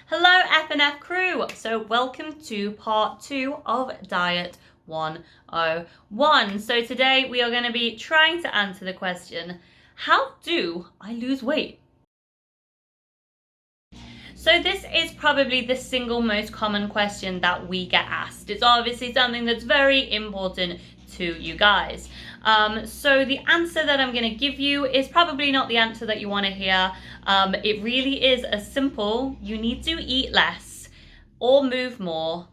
Hello F&F crew! So welcome to part 2 of Diet 101. So today we are going to be trying to answer the question, how do I lose weight? So this is probably the single most common question that we get asked. It's obviously something that's very important to you guys. So the answer that I'm going to give you is probably not the answer that you want to hear. It really is a simple, you need to eat less or move more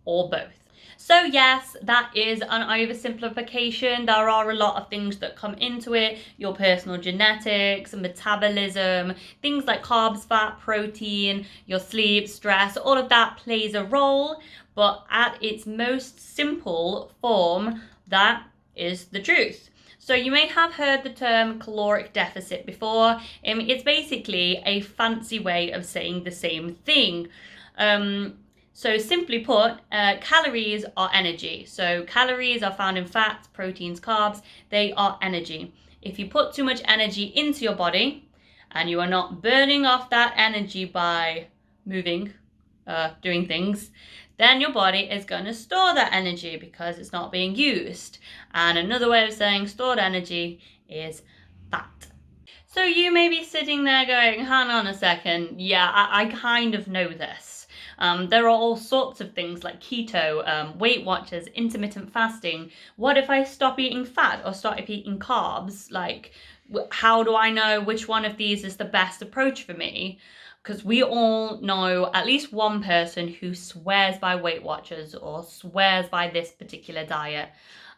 or both. So yes, that is an oversimplification. There are a lot of things that come into it, your personal genetics, metabolism, things like carbs, fat, protein, your sleep, stress, all of that plays a role. But at its most simple form, that is the truth. So you may have heard the term caloric deficit before. It's basically a fancy way of saying the same thing. So simply put, calories are energy. So calories are found in fats, proteins, carbs. They are energy. If you put too much energy into your body and you are not burning off that energy by moving, doing things, then your body is going to store that energy because it's not being used. And another way of saying stored energy is fat. So you may be sitting there going, hang on a second, yeah, I kind of know this. There are all sorts of things like keto, Weight Watchers, intermittent fasting. What if I stop eating fat or stop eating carbs? Like, how do I know which one of these is the best approach for me? Because we all know at least one person who swears by Weight Watchers or swears by this particular diet.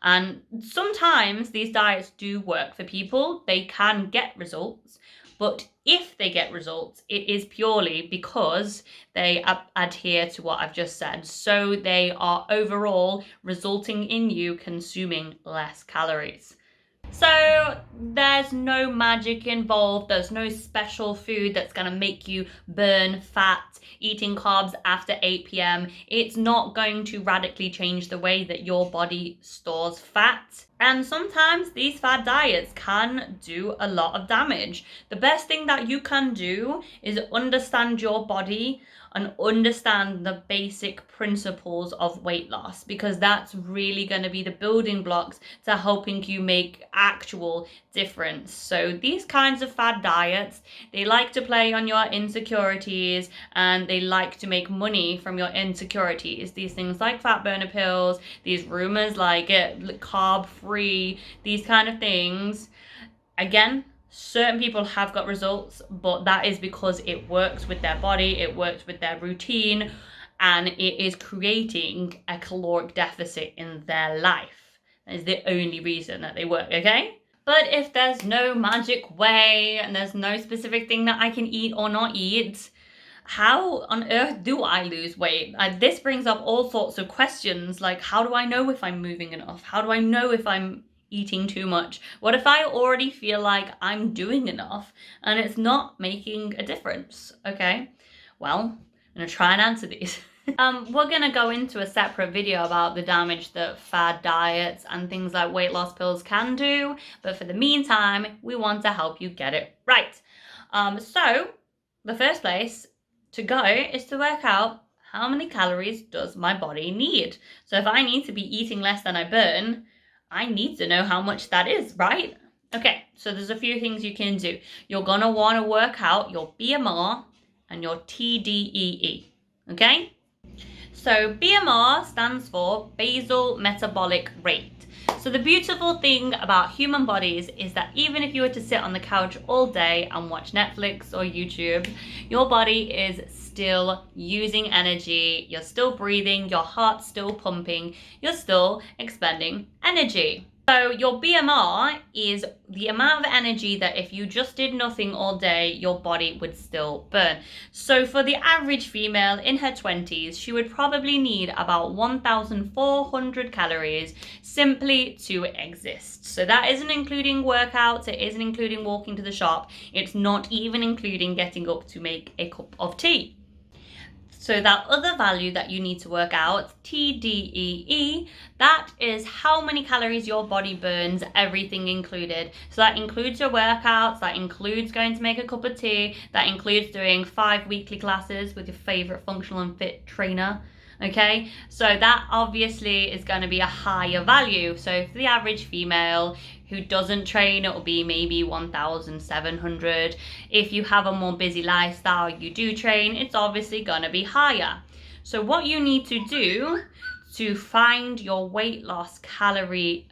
And sometimes these diets do work for people. They can get results. But if they get results, it is purely because they adhere to what I've just said. So they are overall resulting in you consuming less calories. So there's no magic involved. There's no special food that's going to make you burn fat. Eating carbs after 8 p.m. It's not going to radically change the way that your body stores fat. And sometimes these fad diets can do a lot of damage. The best thing that you can do is understand your body and understand the basic principles of weight loss, because that's really going to be the building blocks to helping you make actual difference. So these kinds of fad diets, they like to play on your insecurities and they like to make money from your insecurities. These things like fat burner pills, these rumors like carb free, these kind of things. Again, certain people have got results, but that is because it works with their body, it works with their routine, and it is creating a caloric deficit in their life. That is the only reason that they work, okay? But if there's no magic way and there's no specific thing that I can eat or not eat, how on earth do I lose weight? This brings up all sorts of questions like, how do I know if I'm moving enough? How do I know if I'm eating too much? What if I already feel like I'm doing enough and it's not making a difference? Okay, well, I'm gonna try and answer these. We're gonna go into a separate video about the damage that fad diets and things like weight loss pills can do, but for the meantime, we want to help you get it right. So the first place to go is to work out how many calories does my body need. So if I need to be eating less than I burn, I need to know how much that is, right? Okay, so there's a few things you can do. You're gonna wanna work out your BMR and your TDEE, okay? So BMR stands for basal metabolic rate. So the beautiful thing about human bodies is that even if you were to sit on the couch all day and watch Netflix or YouTube, your body is still using energy, you're still breathing, your heart's still pumping, you're still expending energy. So your BMR is the amount of energy that if you just did nothing all day, your body would still burn. So for the average female in her 20s, she would probably need about 1,400 calories simply to exist. So that isn't including workouts, it isn't including walking to the shop, it's not even including getting up to make a cup of tea. So that other value that you need to work out, TDEE, that is how many calories your body burns, everything included. So that includes your workouts, that includes going to make a cup of tea, that includes doing 5 weekly classes with your favorite functional and fit trainer. Okay, so that obviously is going to be a higher value. So for the average female who doesn't train, it will be maybe 1,700. If you have a more busy lifestyle, you do train, it's obviously going to be higher. So what you need to do to find your weight loss calorie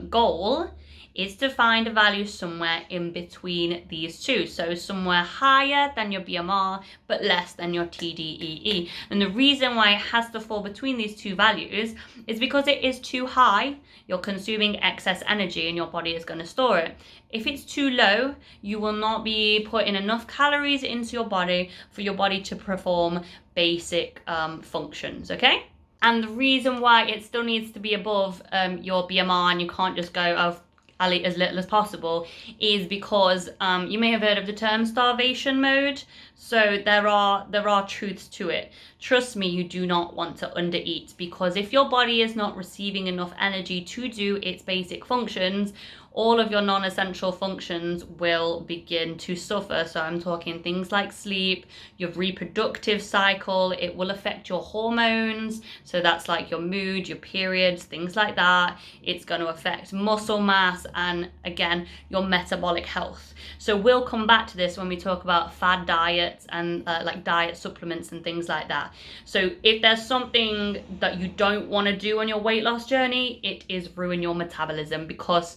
goal is to find a value somewhere in between these two. So somewhere higher than your BMR, but less than your TDEE. And the reason why it has to fall between these two values is because it is too high, you're consuming excess energy and your body is going to store it. If it's too low, you will not be putting enough calories into your body for your body to perform basic functions, okay? And the reason why it still needs to be above your BMR and you can't just go, oh, I'll eat as little as possible, is because you may have heard of the term starvation mode. So there are truths to it. Trust me, you do not want to undereat, because if your body is not receiving enough energy to do its basic functions, all of your non-essential functions will begin to suffer. So I'm talking things like sleep, your reproductive cycle, it will affect your hormones. So that's like your mood, your periods, things like that. It's going to affect muscle mass and, again, your metabolic health. So we'll come back to this when we talk about fad diets and like diet supplements and things like that. So if there's something that you don't want to do on your weight loss journey, it is ruin your metabolism, because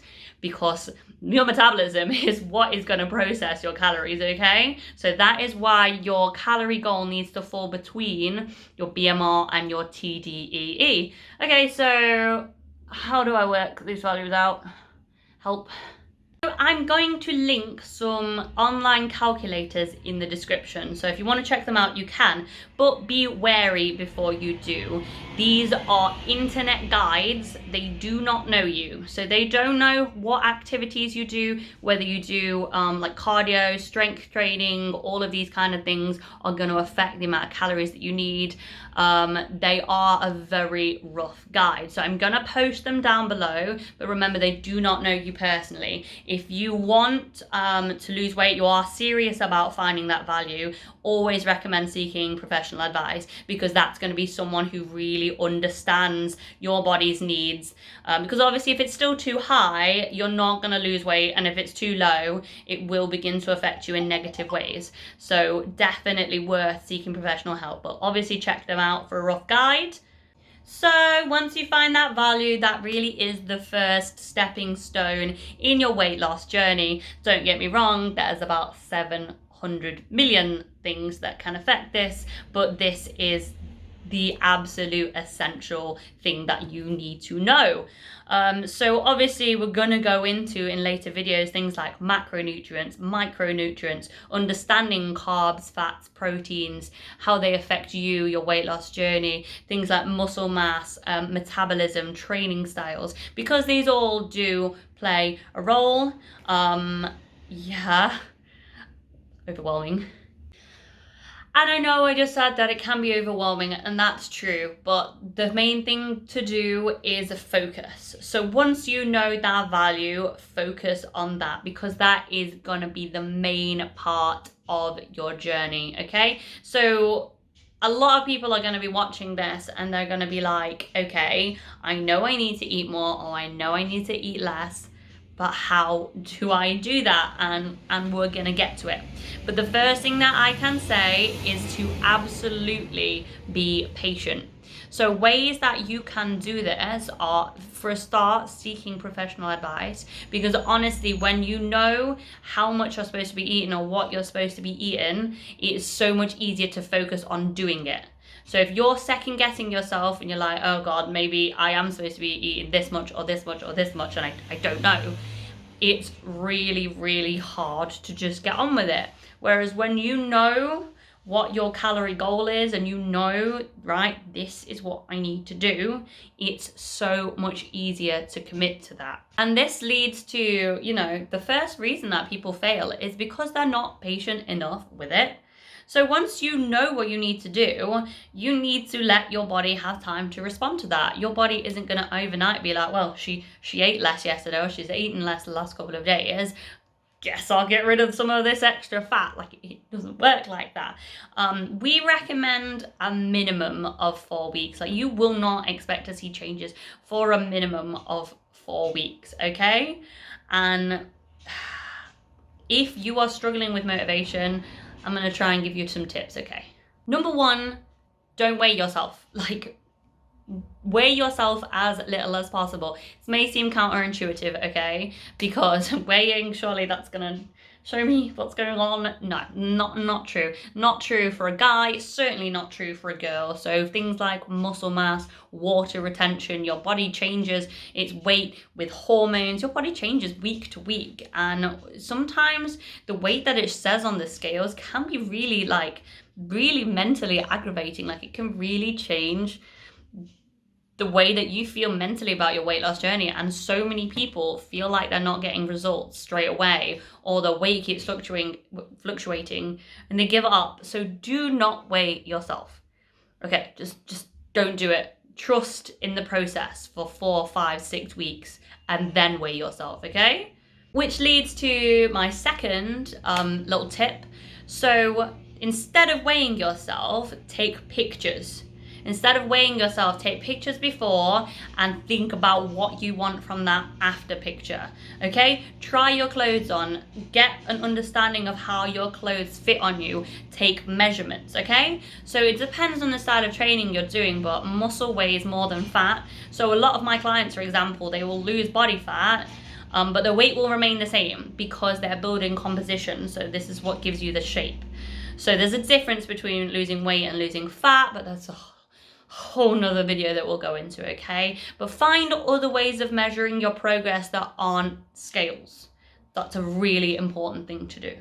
your metabolism is what is going to process your calories, okay? So that is why your calorie goal needs to fall between your BMR and your TDEE. Okay, so how do I work these values out? Help. So I'm going to link some online calculators in the description. So if you want to check them out, you can, but be wary before you do. These are internet guides. They do not know you. So they don't know what activities you do, whether you do like cardio, strength training, all of these kind of things are going to affect the amount of calories that you need. They are a very rough guide. So I'm going to post them down below, but remember, they do not know you personally. If you want to lose weight, you are serious about finding that value, always recommend seeking professional advice, because that's going to be someone who really understands your body's needs. Because obviously if it's still too high, you're not going to lose weight, and if it's too low, it will begin to affect you in negative ways. So definitely worth seeking professional help, but obviously check them out for a rough guide. So once you find that value, that really is the first stepping stone in your weight loss journey. Don't get me wrong, there's about 700 million things that can affect this, but this is the absolute essential thing that you need to know. So obviously we're going to go into in later videos things like macronutrients, micronutrients, understanding carbs, fats, proteins, how they affect you, your weight loss journey, things like muscle mass, metabolism, training styles, because these all do play a role. Yeah, overwhelming. And I know I just said that it can be overwhelming, and that's true, but the main thing to do is focus. So once you know that value, focus on that, because that is going to be the main part of your journey, okay? So a lot of people are going to be watching this and they're going to be like, okay, I know I need to eat more, or I know I need to eat less, but how do I do that? And we're gonna get to it. But the first thing that I can say is to absolutely be patient. So ways that you can do this are, for a start, seeking professional advice, because honestly, when you know how much you're supposed to be eating or what you're supposed to be eating, it's so much easier to focus on doing it. So if you're second guessing yourself and you're like, oh God, maybe I am supposed to be eating this much or this much or this much, and I don't know, it's really, really hard to just get on with it. Whereas when you know what your calorie goal is and you know, right, this is what I need to do, it's so much easier to commit to that. And this leads to, you know, the first reason that people fail is because they're not patient enough with it. So once you know what you need to do, you need to let your body have time to respond to that. Your body isn't going to overnight be like, well, she ate less yesterday, or she's eaten less the last couple of days, guess I'll get rid of some of this extra fat. Like, it doesn't work like that. We recommend a minimum of 4 weeks. Like, you will not expect to see changes for a minimum of 4 weeks, okay? And if you are struggling with motivation, I'm going to try and give you some tips, okay? Number one, don't weigh yourself. Like, weigh yourself as little as possible. This may seem counterintuitive, okay? Because weighing, surely that's gonna show me what's going on. No, not true. Not true for a guy, certainly not true for a girl. So things like muscle mass, water retention, your body changes its weight with hormones. Your body changes week to week. And sometimes the weight that it says on the scales can be really mentally aggravating. Like, it can really change the way that you feel mentally about your weight loss journey. And so many people feel like they're not getting results straight away, or the weight keeps fluctuating and they give up. So do not weigh yourself. Okay, just don't do it. Trust in the process for 4, 5, 6 weeks and then weigh yourself, okay? Which leads to my second little tip. So instead of weighing yourself, take pictures. Instead of weighing yourself, take pictures before and think about what you want from that after picture, okay? Try your clothes on, get an understanding of how your clothes fit on you, take measurements, okay? So it depends on the style of training you're doing, but muscle weighs more than fat. So a lot of my clients, for example, they will lose body fat, but the weight will remain the same because they're building composition. So this is what gives you the shape. So there's a difference between losing weight and losing fat, but that's a whole nother video that we'll go into, okay? But find other ways of measuring your progress that aren't scales. That's a really important thing to do.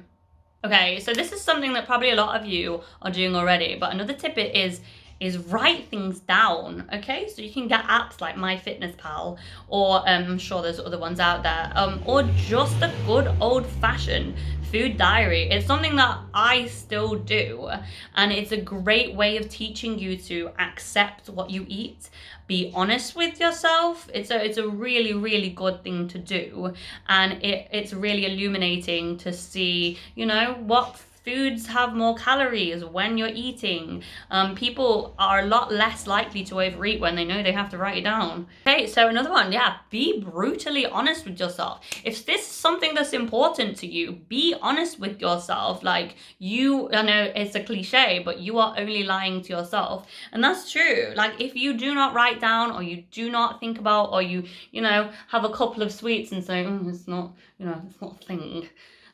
Okay, so this is something that probably a lot of you are doing already, but another tip is write things down, okay? So you can get apps like MyFitnessPal, or I'm sure there's other ones out there, or just a good old-fashioned food diary. It's something that I still do, and it's a great way of teaching you to accept what you eat, be honest with yourself. It's a really, really good thing to do, and it's really illuminating to see, you know, what foods have more calories when you're eating. People are a lot less likely to overeat when they know they have to write it down. Okay, so another one, yeah, be brutally honest with yourself. If this is something that's important to you, be honest with yourself. Like, I know it's a cliche, but you are only lying to yourself. And that's true. Like, if you do not write down, or you do not think about, or you have a couple of sweets and say, it's not, it's not a thing.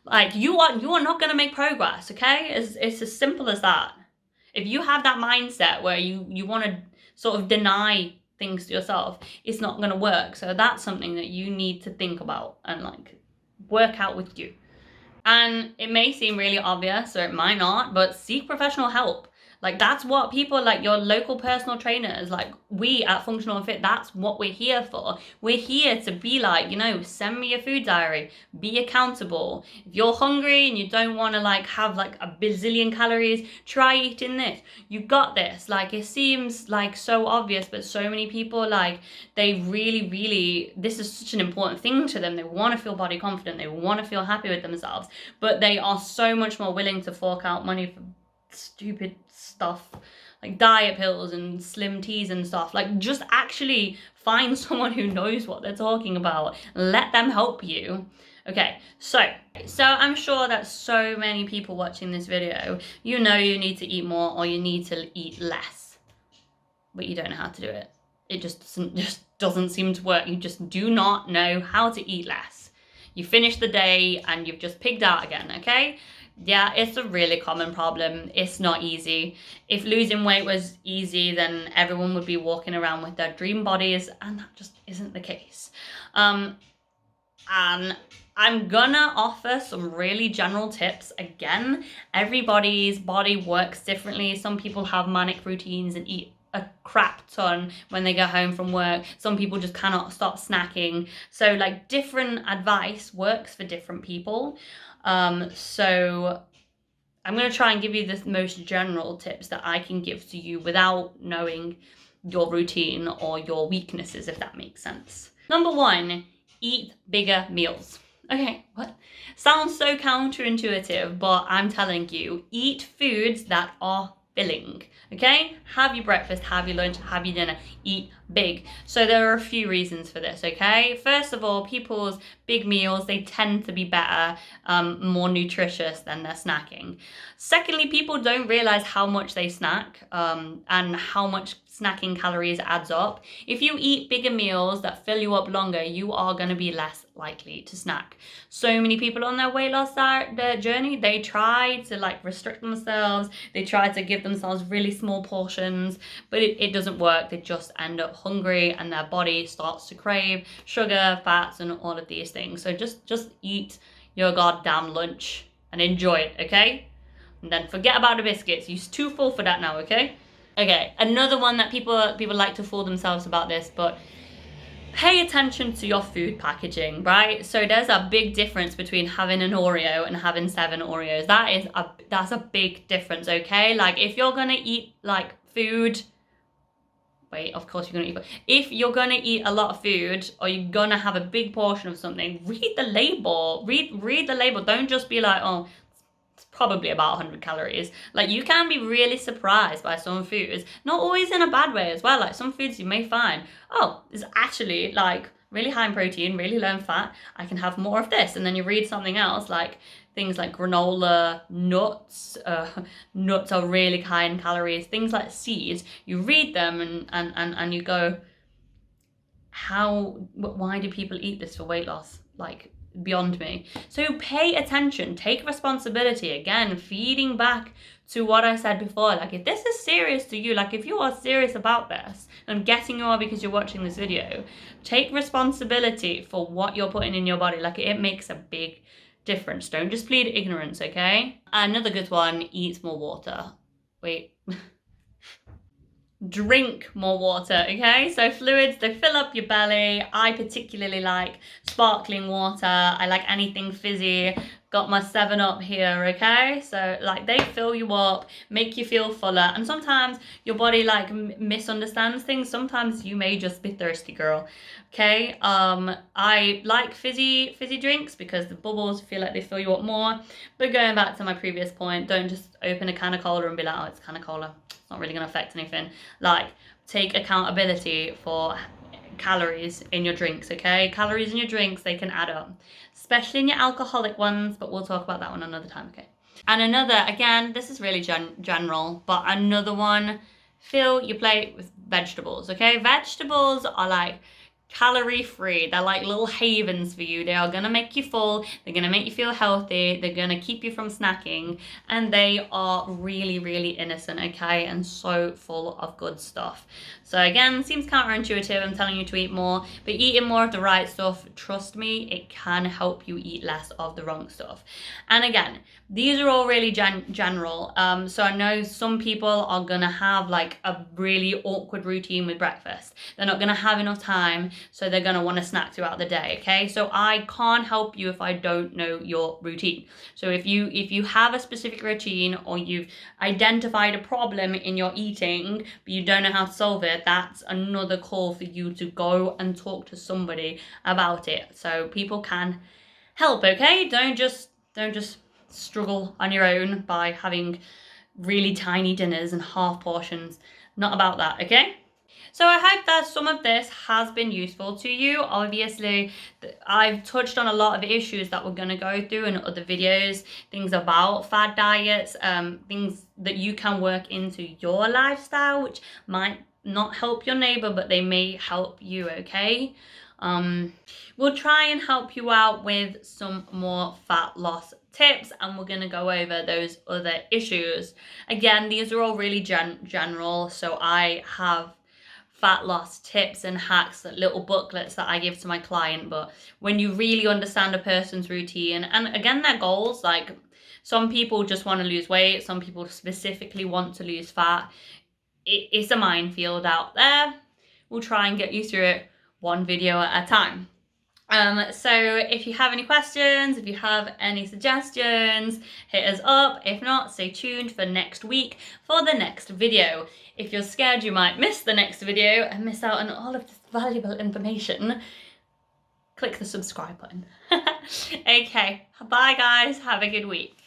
Like, you are not going to make progress, okay? It's as simple as that. If you have that mindset where you want to sort of deny things to yourself, it's not going to work. So that's something that you need to think about and like work out with you. And it may seem really obvious, or it might not, but seek professional help. Like, that's what people like your local personal trainers, like we at Functional and Fit, that's what we're here for. We're here to be like, send me a food diary, be accountable. If you're hungry and you don't want to like have like a bazillion calories, try eating this. You got this. Like, it seems like so obvious, but so many people, like, they really, really, this is such an important thing to them. They want to feel body confident. They want to feel happy with themselves, but they are so much more willing to fork out money for stupid stuff like diet pills and slim teas and stuff. Like, just actually find someone who knows what they're talking about. Let them help you. Okay, so I'm sure that so many people watching this video, you need to eat more or you need to eat less, but you don't know how to do it. It just doesn't seem to work. You just do not know how to eat less. You finish the day and you've just pigged out again, okay? Yeah, it's a really common problem. It's not easy. If losing weight was easy, then everyone would be walking around with their dream bodies, and that just isn't the case. And I'm gonna offer some really general tips. Again, everybody's body works differently. Some people have manic routines and eat a crap ton when they get home from work. Some people just cannot stop snacking. So like, different advice works for different people. So I'm going to try and give you the most general tips that I can give to you without knowing your routine or your weaknesses, if that makes sense. Number 1, eat bigger meals. Okay, what? Sounds so counterintuitive, but I'm telling you, eat foods that are filling. Okay, have your breakfast, have your lunch, have your dinner, eat big. So there are a few reasons for this. Okay, first of all, people's big meals, they tend to be better, more nutritious than their snacking. Secondly, people don't realize how much they snack, and how much snacking calories adds up. If you eat bigger meals that fill you up longer, you are going to be less likely to snack. So many people on their weight loss their journey, they try to like restrict themselves, they try to give themselves really small portions, but it doesn't work. They just end up hungry and their body starts to crave sugar, fats, and all of these things. So just eat your goddamn lunch and enjoy it, okay? And then forget about the biscuits. You're too full for that now, okay? Okay, another one that people like to fool themselves about this, but pay attention to your food packaging, right? So there's a big difference between having an Oreo and having 7 Oreos. That's a big difference, okay? Like if you're gonna eat like food, of course you're gonna eat. If you're gonna eat a lot of food or you're gonna have a big portion of something, read the label. Read the label. Don't just be like, oh, probably about 100 calories. Like you can be really surprised by some foods, not always in a bad way as well. Like some foods you may find, oh, it's actually like really high in protein, really low in fat. I can have more of this. And then you read something else like things like granola, nuts. Nuts are really high in calories. Things like seeds, you read them and you go, why do people eat this for weight loss? Like beyond me. So pay attention, take responsibility. Again, feeding back to what I said before. Like if this is serious to you, like if you are serious about this, and I'm guessing you are because you're watching this video, take responsibility for what you're putting in your body. Like it makes a big difference. Don't just plead ignorance, okay? Another good one, eat more water. Wait. Drink more water, okay? So fluids, they fill up your belly. I particularly like sparkling water. I like anything fizzy. Got my 7-Up here, okay? So like they fill you up, make you feel fuller. And sometimes your body like misunderstands things. Sometimes you may just be thirsty, girl. Okay, I like fizzy drinks because the bubbles feel like they fill you up more. But going back to my previous point, don't just open a can of cola and be like, oh, it's a can of cola. It's not really going to affect anything. Like, take accountability for calories in your drinks, okay? Calories in your drinks, they can add up, especially in your alcoholic ones, but we'll talk about that one another time, okay? And another, again, this is really general, but another one, fill your plate with vegetables, okay? Vegetables are like calorie free. They're like little havens for you. They are gonna make you full, they're gonna make you feel healthy, they're gonna keep you from snacking, and they are really, really innocent, okay, and so full of good stuff. So again, seems counterintuitive, I'm telling you to eat more, but eating more of the right stuff, trust me, it can help you eat less of the wrong stuff. And again, these are all really general. So I know some people are gonna have like a really awkward routine with breakfast. They're not gonna have enough time, so they're gonna want to snack throughout the day, okay? So I can't help you if I don't know your routine. So if you have a specific routine or you've identified a problem in your eating, but you don't know how to solve it, that's another call for you to go and talk to somebody about it. So people can help, okay? Don't just struggle on your own by having really tiny dinners and half portions. Not about that, okay? So I hope that some of this has been useful to you. Obviously, I've touched on a lot of issues that we're going to go through in other videos, things about fad diets, things that you can work into your lifestyle, which might not help your neighbor, but they may help you, okay? We'll try and help you out with some more fat loss tips, and we're going to go over those other issues. Again, these are all really general, so I have fat loss tips and hacks, little booklets that I give to my client. But when you really understand a person's routine and again their goals, like some people just want to lose weight, some people specifically want to lose fat, it's a minefield out there. We'll try and get you through it one video at a time. So if you have any questions, if you have any suggestions, hit us up. If not, stay tuned for next week for the next video. If you're scared you might miss the next video and miss out on all of this valuable information, click the subscribe button. Okay, bye guys, have a good week.